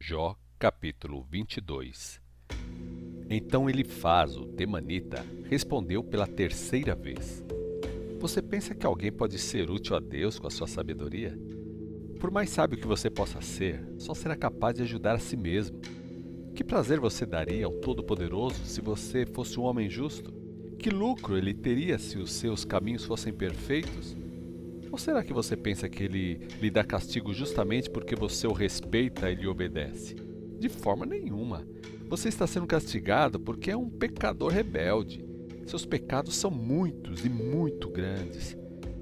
Jó, capítulo 22. Então Elifaz, o temanita, respondeu pela terceira vez: Você pensa que alguém pode ser útil a Deus com a sua sabedoria? Por mais sábio que você possa ser, só será capaz de ajudar a si mesmo. Que prazer você daria ao Todo-Poderoso se você fosse um homem justo? Que lucro ele teria se os seus caminhos fossem perfeitos? Ou será que você pensa que ele lhe dá castigo justamente porque você o respeita e lhe obedece? De forma nenhuma. Você está sendo castigado porque é um pecador rebelde. Seus pecados são muitos e muito grandes.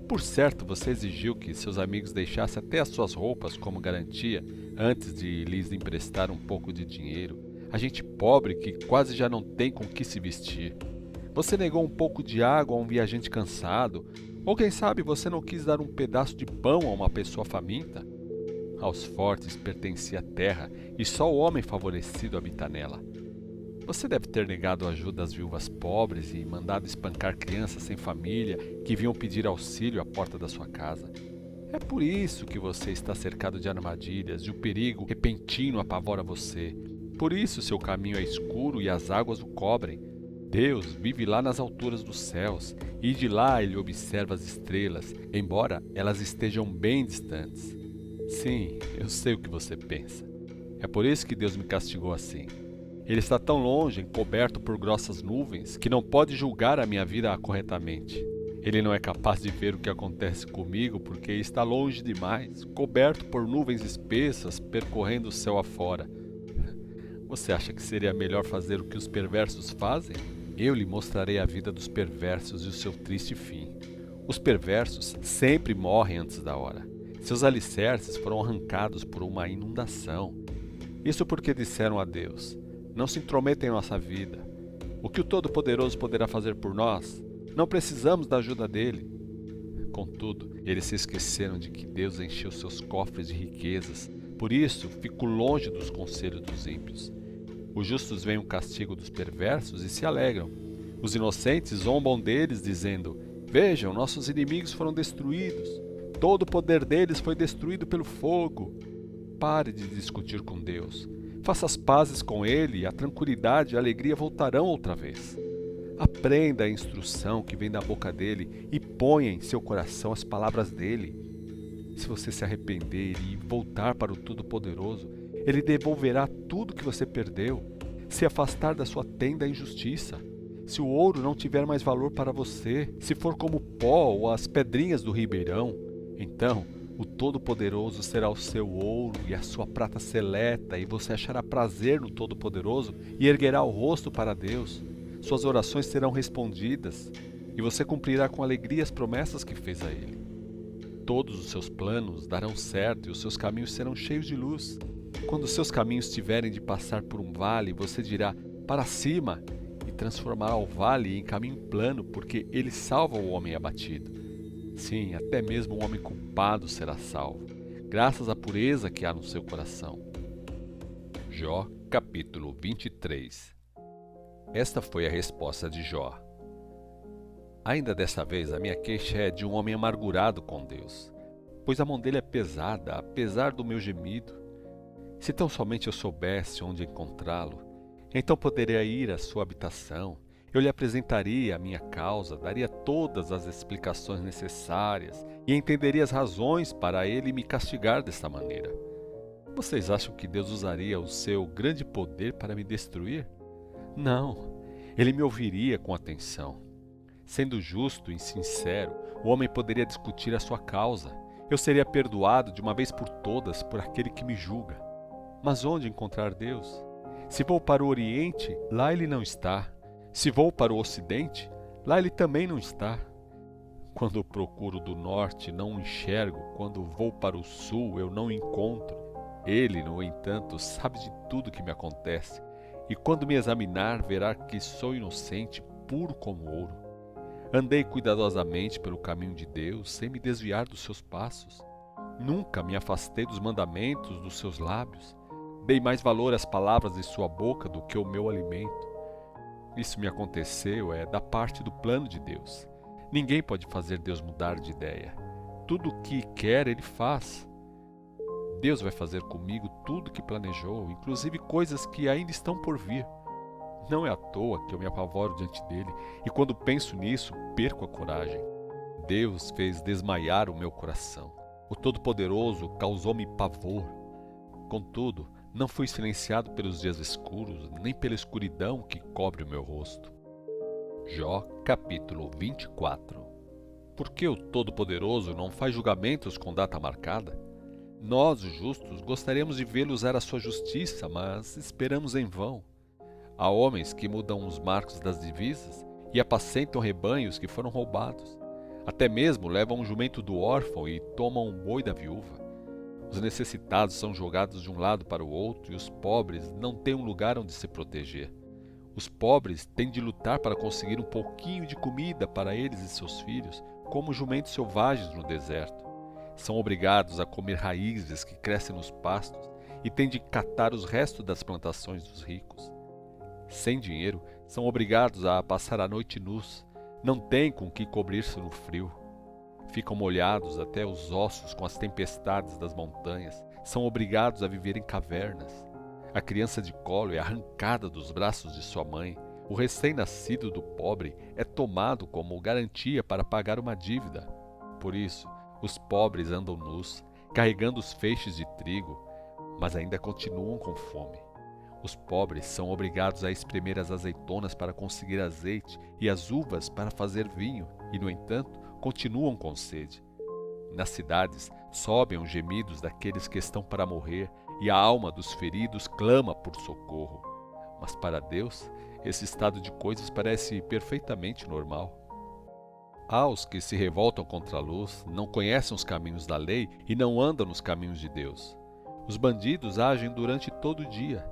Por certo, você exigiu que seus amigos deixassem até as suas roupas como garantia antes de lhes emprestar um pouco de dinheiro. A gente pobre que quase já não tem com que se vestir. Você negou um pouco de água a um viajante cansado, ou quem sabe você não quis dar um pedaço de pão a uma pessoa faminta? Aos fortes pertencia a terra, e só o homem favorecido habita nela. Você deve ter negado ajuda às viúvas pobres e mandado espancar crianças sem família que vinham pedir auxílio à porta da sua casa. É por isso que você está cercado de armadilhas e o perigo repentino apavora você. Por isso seu caminho é escuro e as águas o cobrem. Deus vive lá nas alturas dos céus, e de lá ele observa as estrelas, embora elas estejam bem distantes. Sim, eu sei o que você pensa. É por isso que Deus me castigou assim. Ele está tão longe, encoberto por grossas nuvens, que não pode julgar a minha vida corretamente. Ele não é capaz de ver o que acontece comigo porque está longe demais, coberto por nuvens espessas, percorrendo o céu afora. Você acha que seria melhor fazer o que os perversos fazem? Eu lhe mostrarei a vida dos perversos e o seu triste fim. Os perversos sempre morrem antes da hora. Seus alicerces foram arrancados por uma inundação. Isso porque disseram a Deus: Não se intrometa em nossa vida. O que o Todo-Poderoso poderá fazer por nós? Não precisamos da ajuda dele. Contudo, eles se esqueceram de que Deus encheu seus cofres de riquezas. Por isso, fico longe dos conselhos dos ímpios. Os justos veem o castigo dos perversos e se alegram. Os inocentes zombam deles, dizendo: Vejam, nossos inimigos foram destruídos. Todo o poder deles foi destruído pelo fogo. Pare de discutir com Deus. Faça as pazes com Ele e a tranquilidade e a alegria voltarão outra vez. Aprenda a instrução que vem da boca dele e ponha em seu coração as palavras dele. Se você se arrepender e voltar para o Todo-Poderoso, Ele devolverá tudo que você perdeu. Se afastar da sua tenda a injustiça. Se o ouro não tiver mais valor para você, se for como o pó ou as pedrinhas do ribeirão, então o Todo-Poderoso será o seu ouro e a sua prata seleta, e você achará prazer no Todo-Poderoso e erguerá o rosto para Deus. Suas orações serão respondidas, e você cumprirá com alegria as promessas que fez a Ele. Todos os seus planos darão certo e os seus caminhos serão cheios de luz. Quando os seus caminhos tiverem de passar por um vale, você dirá: para cima, e transformará o vale em caminho plano, porque Ele salva o homem abatido. Sim, até mesmo o homem culpado será salvo, graças à pureza que há no seu coração. Jó, capítulo 23. Esta foi a resposta de Jó. Ainda dessa vez a minha queixa é de um homem amargurado com Deus, pois a mão dele é pesada, apesar do meu gemido. Se tão somente eu soubesse onde encontrá-lo, então poderia ir à sua habitação, eu lhe apresentaria a minha causa, daria todas as explicações necessárias e entenderia as razões para ele me castigar desta maneira. Vocês acham que Deus usaria o seu grande poder para me destruir? Não, ele me ouviria com atenção. Sendo justo e sincero, o homem poderia discutir a sua causa. Eu seria perdoado de uma vez por todas por aquele que me julga. Mas onde encontrar Deus? Se vou para o Oriente, lá ele não está. Se vou para o Ocidente, lá ele também não está. Quando eu procuro do Norte, não o enxergo. Quando vou para o Sul, eu não o encontro. Ele, no entanto, sabe de tudo que me acontece. E quando me examinar, verá que sou inocente, puro como ouro. Andei cuidadosamente pelo caminho de Deus, sem me desviar dos seus passos. Nunca me afastei dos mandamentos dos seus lábios. Dei mais valor às palavras de sua boca do que ao meu alimento. Isso me aconteceu da parte do plano de Deus. Ninguém pode fazer Deus mudar de ideia. Tudo o que quer, Ele faz. Deus vai fazer comigo tudo o que planejou, inclusive coisas que ainda estão por vir. Não é à toa que eu me apavoro diante dele, e quando penso nisso, perco a coragem. Deus fez desmaiar o meu coração. O Todo-Poderoso causou-me pavor. Contudo, não fui silenciado pelos dias escuros, nem pela escuridão que cobre o meu rosto. Jó, capítulo 24. Por que o Todo-Poderoso não faz julgamentos com data marcada? Nós, os justos, gostaríamos de vê-lo usar a sua justiça, mas esperamos em vão. Há homens que mudam os marcos das divisas e apacentam rebanhos que foram roubados. Até mesmo levam um jumento do órfão e tomam um boi da viúva. Os necessitados são jogados de um lado para o outro e os pobres não têm um lugar onde se proteger. Os pobres têm de lutar para conseguir um pouquinho de comida para eles e seus filhos, como jumentos selvagens no deserto. São obrigados a comer raízes que crescem nos pastos e têm de catar os restos das plantações dos ricos. Sem dinheiro, são obrigados a passar a noite nus, não têm com que cobrir-se no frio. Ficam molhados até os ossos com as tempestades das montanhas, são obrigados a viver em cavernas. A criança de colo é arrancada dos braços de sua mãe. O recém-nascido do pobre é tomado como garantia para pagar uma dívida. Por isso, os pobres andam nus, carregando os feixes de trigo, mas ainda continuam com fome. Os pobres são obrigados a espremer as azeitonas para conseguir azeite e as uvas para fazer vinho, e, no entanto, continuam com sede. Nas cidades, sobem os gemidos daqueles que estão para morrer, e a alma dos feridos clama por socorro. Mas para Deus, esse estado de coisas parece perfeitamente normal. Há os que se revoltam contra a luz, não conhecem os caminhos da lei e não andam nos caminhos de Deus. Os bandidos agem durante todo o dia.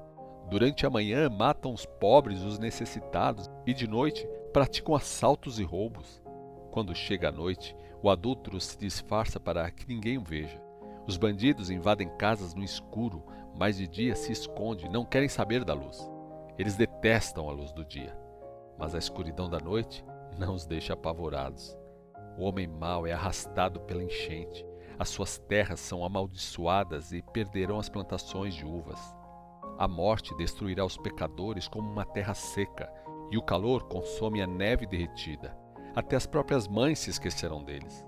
Durante a manhã matam os pobres e os necessitados e de noite praticam assaltos e roubos. Quando chega a noite, o adúltero se disfarça para que ninguém o veja. Os bandidos invadem casas no escuro, mas de dia se esconde, não querem saber da luz. Eles detestam a luz do dia, mas a escuridão da noite não os deixa apavorados. O homem mau é arrastado pela enchente, as suas terras são amaldiçoadas e perderão as plantações de uvas. A morte destruirá os pecadores como uma terra seca, e o calor consome a neve derretida. Até as próprias mães se esquecerão deles.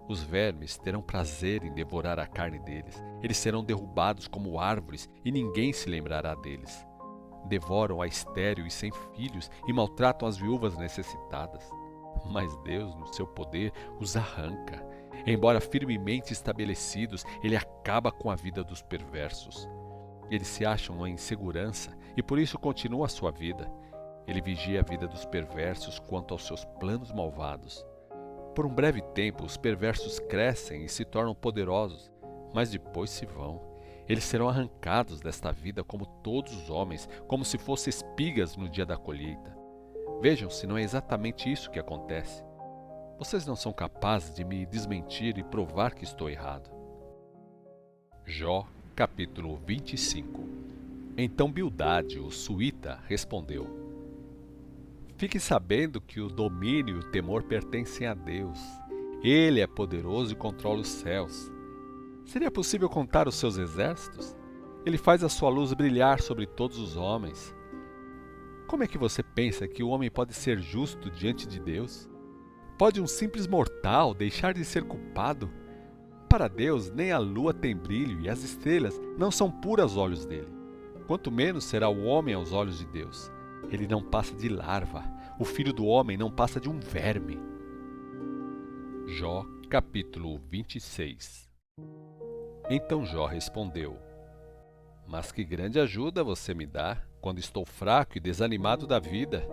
Os vermes terão prazer em devorar a carne deles. Eles serão derrubados como árvores e ninguém se lembrará deles. Devoram a estéril e sem filhos e maltratam as viúvas necessitadas. Mas Deus, no seu poder, os arranca. Embora firmemente estabelecidos, Ele acaba com a vida dos perversos. Eles se acham em segurança e por isso continuam a sua vida. Ele vigia a vida dos perversos quanto aos seus planos malvados. Por um breve tempo, os perversos crescem e se tornam poderosos, mas depois se vão. Eles serão arrancados desta vida como todos os homens, como se fossem espigas no dia da colheita. Vejam se não é exatamente isso que acontece. Vocês não são capazes de me desmentir e provar que estou errado. Jó, capítulo 25. Então Bildade, o suíta, respondeu: Fique sabendo que o domínio e o temor pertencem a Deus. Ele é poderoso e controla os céus. Seria possível contar os seus exércitos? Ele faz a sua luz brilhar sobre todos os homens. Como é que você pensa que o homem pode ser justo diante de Deus? Pode um simples mortal deixar de ser culpado? Para Deus, nem a lua tem brilho e as estrelas não são puras aos olhos dele. Quanto menos será o homem aos olhos de Deus. Ele não passa de larva. O filho do homem não passa de um verme. Jó, capítulo 26. Então Jó respondeu: Mas que grande ajuda você me dá, quando estou fraco e desanimado da vida.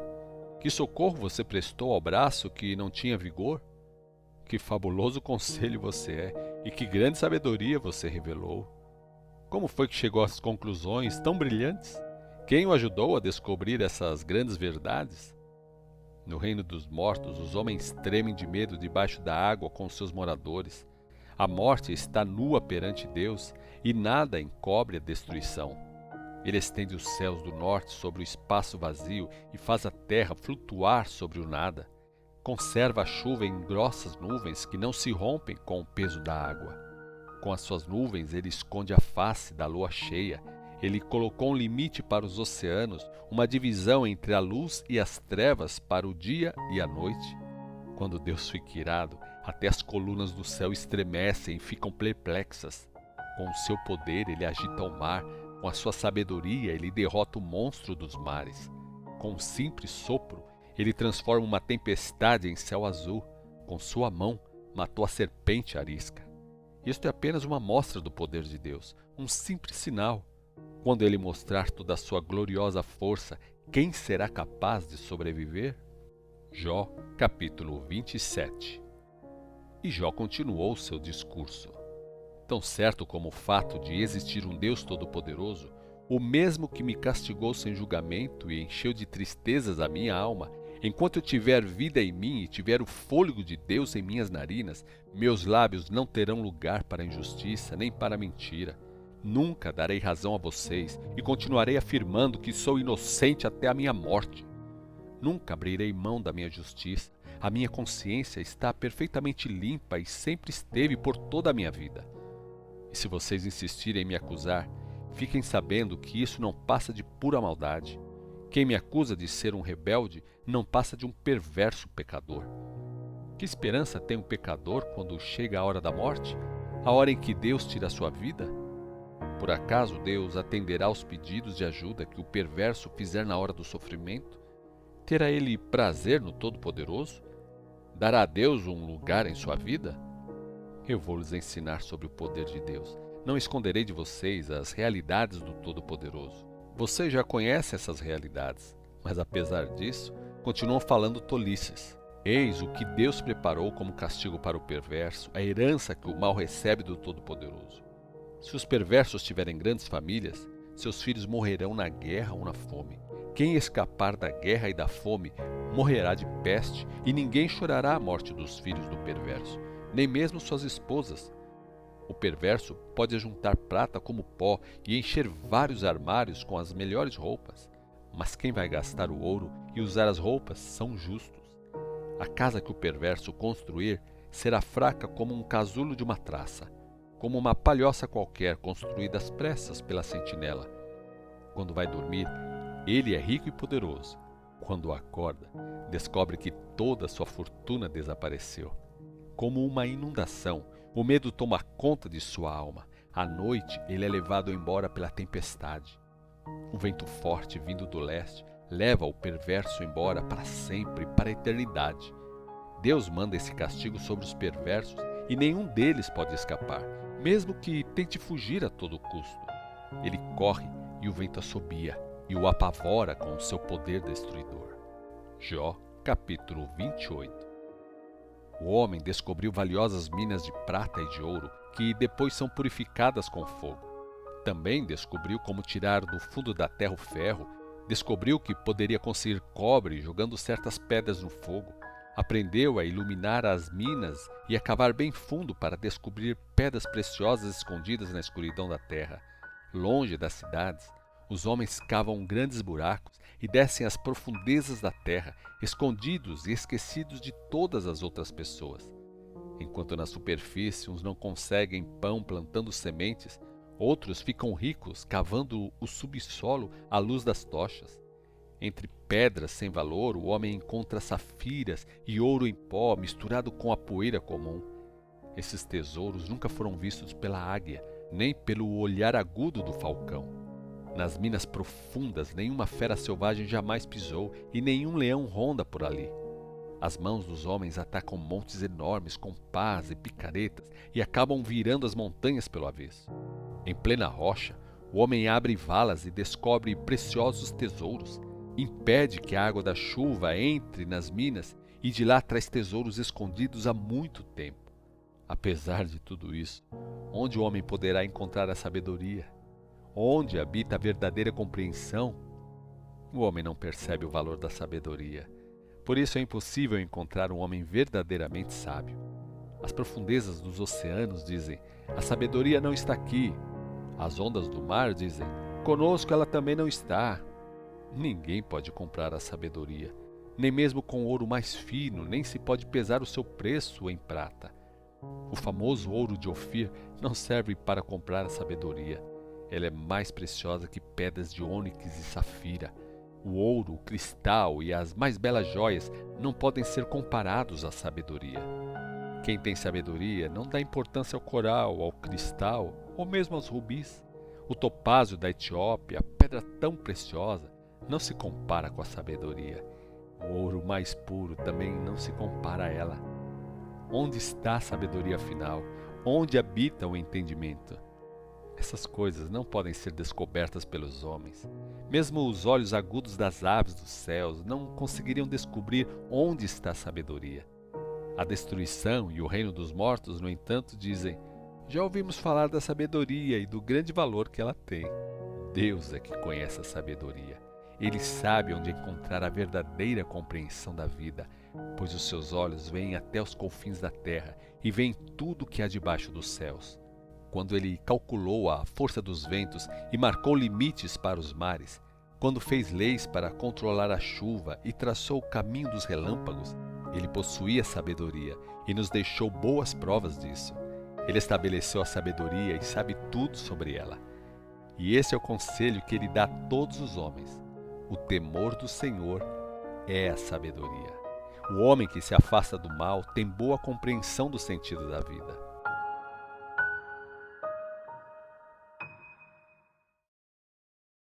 Que socorro você prestou ao braço que não tinha vigor? Que fabuloso conselho você é, e que grande sabedoria você revelou. Como foi que chegou às conclusões tão brilhantes? Quem o ajudou a descobrir essas grandes verdades? No reino dos mortos, os homens tremem de medo debaixo da água com seus moradores. A morte está nua perante Deus e nada encobre a destruição. Ele estende os céus do norte sobre o espaço vazio e faz a terra flutuar sobre o nada. Conserva a chuva em grossas nuvens que não se rompem com o peso da água. Com as suas nuvens ele esconde a face da lua cheia. Ele colocou um limite para os oceanos, uma divisão entre a luz e as trevas para o dia e a noite. Quando Deus fica irado, até as colunas do céu estremecem e ficam perplexas. Com o seu poder ele agita o mar, com a sua sabedoria ele derrota o monstro dos mares. Com um simples sopro, ele transforma uma tempestade em céu azul. Com sua mão, matou a serpente arisca. Isto é apenas uma amostra do poder de Deus, um simples sinal. Quando ele mostrar toda a sua gloriosa força, quem será capaz de sobreviver? Jó, capítulo 27. E Jó continuou seu discurso. Tão certo como o fato de existir um Deus Todo-Poderoso, o mesmo que me castigou sem julgamento e encheu de tristezas a minha alma, enquanto eu tiver vida em mim e tiver o fôlego de Deus em minhas narinas, meus lábios não terão lugar para injustiça nem para mentira. Nunca darei razão a vocês e continuarei afirmando que sou inocente até a minha morte. Nunca abrirei mão da minha justiça. A minha consciência está perfeitamente limpa e sempre esteve por toda a minha vida. E se vocês insistirem em me acusar, fiquem sabendo que isso não passa de pura maldade. Quem me acusa de ser um rebelde não passa de um perverso pecador. Que esperança tem um pecador quando chega a hora da morte? A hora em que Deus tira a sua vida? Por acaso Deus atenderá aos pedidos de ajuda que o perverso fizer na hora do sofrimento? Terá ele prazer no Todo-Poderoso? Dará a Deus um lugar em sua vida? Eu vou lhes ensinar sobre o poder de Deus. Não esconderei de vocês as realidades do Todo-Poderoso. Vocês já conhecem essas realidades, mas apesar disso, continuam falando tolices. Eis o que Deus preparou como castigo para o perverso, a herança que o mal recebe do Todo-Poderoso. Se os perversos tiverem grandes famílias, seus filhos morrerão na guerra ou na fome. Quem escapar da guerra e da fome morrerá de peste, e ninguém chorará a morte dos filhos do perverso, nem mesmo suas esposas. O perverso pode ajuntar prata como pó e encher vários armários com as melhores roupas, mas quem vai gastar o ouro e usar as roupas são justos. A casa que o perverso construir será fraca como um casulo de uma traça, como uma palhoça qualquer construída às pressas pela sentinela. Quando vai dormir, ele é rico e poderoso. Quando acorda, descobre que toda a sua fortuna desapareceu. Como uma inundação, o medo toma conta de sua alma. À noite, ele é levado embora pela tempestade. Um vento forte vindo do leste leva o perverso embora para sempre, para a eternidade. Deus manda esse castigo sobre os perversos e nenhum deles pode escapar, mesmo que tente fugir a todo custo. Ele corre e o vento assobia e o apavora com o seu poder destruidor. Jó, capítulo 28. O homem descobriu valiosas minas de prata e de ouro, que depois são purificadas com fogo. Também descobriu como tirar do fundo da terra o ferro, descobriu que poderia conseguir cobre jogando certas pedras no fogo, aprendeu a iluminar as minas e a cavar bem fundo para descobrir pedras preciosas escondidas na escuridão da terra. Longe das cidades, os homens cavam grandes buracos e descem às profundezas da terra, escondidos e esquecidos de todas as outras pessoas. Enquanto na superfície uns não conseguem pão plantando sementes, outros ficam ricos cavando o subsolo à luz das tochas. Entre pedras sem valor, o homem encontra safiras e ouro em pó misturado com a poeira comum. Esses tesouros nunca foram vistos pela águia, nem pelo olhar agudo do falcão. Nas minas profundas, nenhuma fera selvagem jamais pisou e nenhum leão ronda por ali. As mãos dos homens atacam montes enormes com pás e picaretas e acabam virando as montanhas pelo avesso. Em plena rocha, o homem abre valas e descobre preciosos tesouros. Impede que a água da chuva entre nas minas e de lá traz tesouros escondidos há muito tempo. Apesar de tudo isso, onde o homem poderá encontrar a sabedoria? Onde habita a verdadeira compreensão? O homem não percebe o valor da sabedoria. Por isso é impossível encontrar um homem verdadeiramente sábio. As profundezas dos oceanos dizem: a sabedoria não está aqui. As ondas do mar dizem: conosco ela também não está. Ninguém pode comprar a sabedoria, nem mesmo com ouro mais fino, nem se pode pesar o seu preço em prata. O famoso ouro de Ofir não serve para comprar a sabedoria. Ela é mais preciosa que pedras de ônix e safira. O ouro, o cristal e as mais belas joias não podem ser comparados à sabedoria. Quem tem sabedoria não dá importância ao coral, ao cristal ou mesmo aos rubis. O topázio da Etiópia, pedra tão preciosa, não se compara com a sabedoria. O ouro mais puro também não se compara a ela. Onde está a sabedoria final? Onde habita o entendimento? Essas coisas não podem ser descobertas pelos homens. Mesmo os olhos agudos das aves dos céus não conseguiriam descobrir onde está a sabedoria. A destruição e o reino dos mortos, no entanto, dizem: já ouvimos falar da sabedoria e do grande valor que ela tem. Deus é que conhece a sabedoria. Ele sabe onde encontrar a verdadeira compreensão da vida, pois os seus olhos veem até os confins da terra e veem tudo o que há debaixo dos céus. Quando ele calculou a força dos ventos e marcou limites para os mares, quando fez leis para controlar a chuva e traçou o caminho dos relâmpagos, ele possuía sabedoria e nos deixou boas provas disso. Ele estabeleceu a sabedoria e sabe tudo sobre ela. E esse é o conselho que ele dá a todos os homens. O temor do Senhor é a sabedoria. O homem que se afasta do mal tem boa compreensão do sentido da vida.